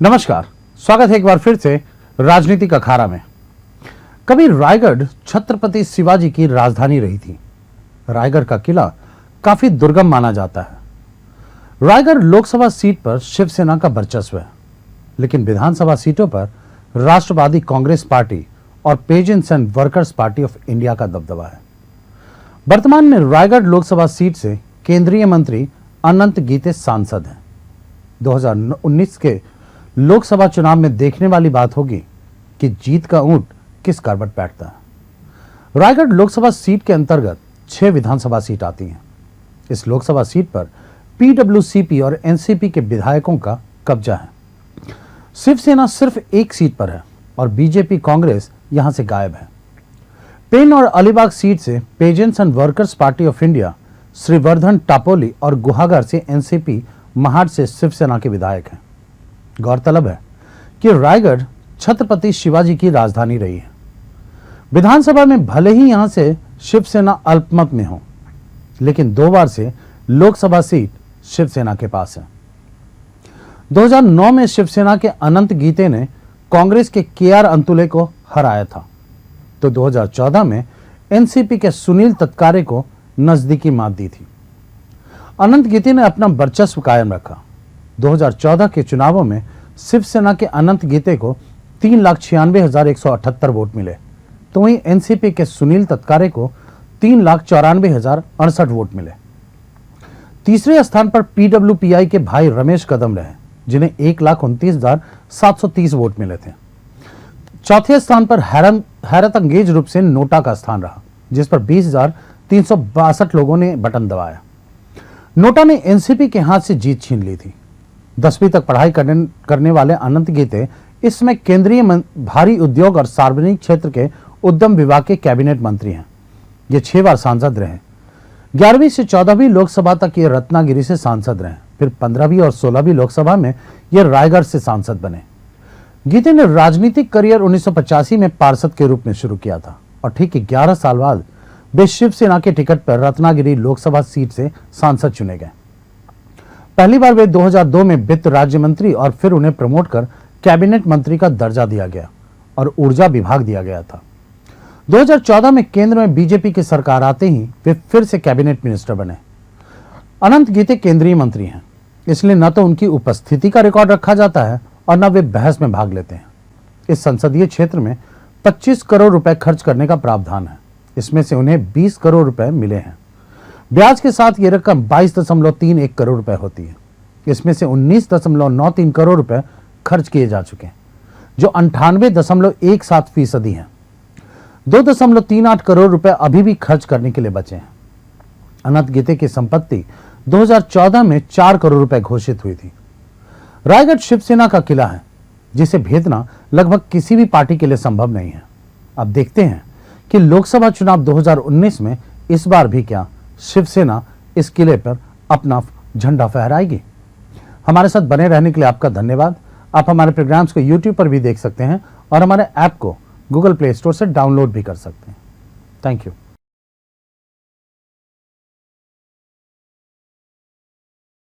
नमस्कार, स्वागत है एक बार फिर से राजनीतिक अखाड़ा में। कभी रायगढ़ छत्रपति शिवाजी की राजधानी रही थी। रायगढ़ का किला काफी दुर्गम माना जाता है। रायगढ़ लोकसभा सीट पर शिवसेना का वर्चस्व है, लेकिन विधानसभा सीटों पर राष्ट्रवादी कांग्रेस पार्टी और pageants and workers party of India का दबदबा है। वर्तमान में रायगढ़ लोकसभा सीट से केंद्रीय मंत्री अनंत गीते सांसद हैं। 2019 के लोकसभा चुनाव में देखने वाली बात होगी कि जीत का ऊंट किस करवट बैठता है। रायगढ़ लोकसभा सीट के अंतर्गत 6 विधानसभा सीट आती हैं। इस लोकसभा सीट पर पीडब्ल्यूसीपी और एनसीपी के विधायकों का कब्जा है। शिवसेना सिर्फ एक सीट पर है और बीजेपी कांग्रेस यहां से गायब है। पेन और अलीबाग सीट से peasants and workers party of India Shrivardhan Dapoli और गुहागर से एनसीपी महाड से शिवसेना के विधायक हैं। गौरतलब है कि रायगढ़ छत्रपति शिवाजी की राजधानी रही है। विधानसभा में भले ही यहां से शिवसेना अल्पमत में हो, लेकिन 2 बार से लोकसभा सीट शिवसेना के पास है। 2009 में शिवसेना के अनंत गीते ने कांग्रेस के केआर अंतुले को हराया था, तो 2014 में एनसीपी के सुनील तत्कारे को नजदीकी मात दी थी। अनंत गीते ने अपना वर्चस्व कायम रखा। 2014 के चुनावों में शिवसेना के अनंत गीते को 3,96,178 वोट मिले, तो वहीं एनसीपी के सुनील तत्कारे को 3,94,068 वोट मिले। तीसरे स्थान पर पीडब्ल्यूपीआई के भाई रमेश कदम रहे, जिन्हें 1,29,730 वोट मिले थे। चौथे स्थान पर हैरत अंगेज रूप से नोटा का स्थान रहा, जिस पर 20,362 लोगों ने बटन दबाया। नोटा ने एनसीपी के हाथ से जीत छीन ली थी। 10वीं तक पढ़ाई करने वाले अनंत गीते इस समय केंद्रीय भारी उद्योग और सार्वजनिक क्षेत्र के उद्यम विभाग के कैबिनेट मंत्री हैं। ये 6 बार सांसद रहे। 11वीं से 14वीं लोकसभा तक ये रत्नागिरी से सांसद रहे, फिर 15वीं और 16वीं लोकसभा में ये रायगढ़ से सांसद बने। गीते ने राजनीतिक करियर 1985 में पार्षद के रूप में शुरू किया था और ठीक 11 साल बाद वे शिवसेना के टिकट पर रत्नागिरी लोकसभा सीट से सांसद चुने गए। पहली बार वे 2002 में वित्त राज्य मंत्री और फिर उन्हें प्रमोट कर कैबिनेट मंत्री का दर्जा दिया गया और ऊर्जा विभाग दिया गया था। 2014 में केंद्र में बीजेपी की सरकार आते ही वे फिर से कैबिनेट मिनिस्टर बने। अनंत गीते केंद्रीय मंत्री हैं, इसलिए न तो उनकी उपस्थिति का रिकॉर्ड रखा जाता है और न वे बहस में भाग लेते हैं। इस संसदीय क्षेत्र में 25 करोड़ रुपए खर्च करने का प्रावधान है। इसमें से उन्हें 20 करोड़ रुपए मिले हैं। ब्याज के साथ ये रकम 22.31 करोड़ रुपए होती है। इसमें से 19.93 करोड़ रुपए खर्च किए जा चुके हैं, जो 98.17% है। 2.38 करोड़ रुपए अभी भी खर्च करने के लिए बचे हैं। अनंत गीते की संपत्ति 2014 में 4 करोड़ रुपए घोषित हुई थी। रायगढ़ शिवसेना का किला है, जिसे भेदना लगभग किसी भी पार्टी के लिए संभव नहीं है। अब देखते हैं कि लोकसभा चुनाव 2019 में इस बार भी क्या शिवसेना इस किले पर अपना झंडा फहराएगी। हमारे साथ बने रहने के लिए आपका धन्यवाद। आप हमारे प्रोग्राम्स को YouTube पर भी देख सकते हैं और हमारे ऐप को Google Play Store से डाउनलोड भी कर सकते हैं। Thank you.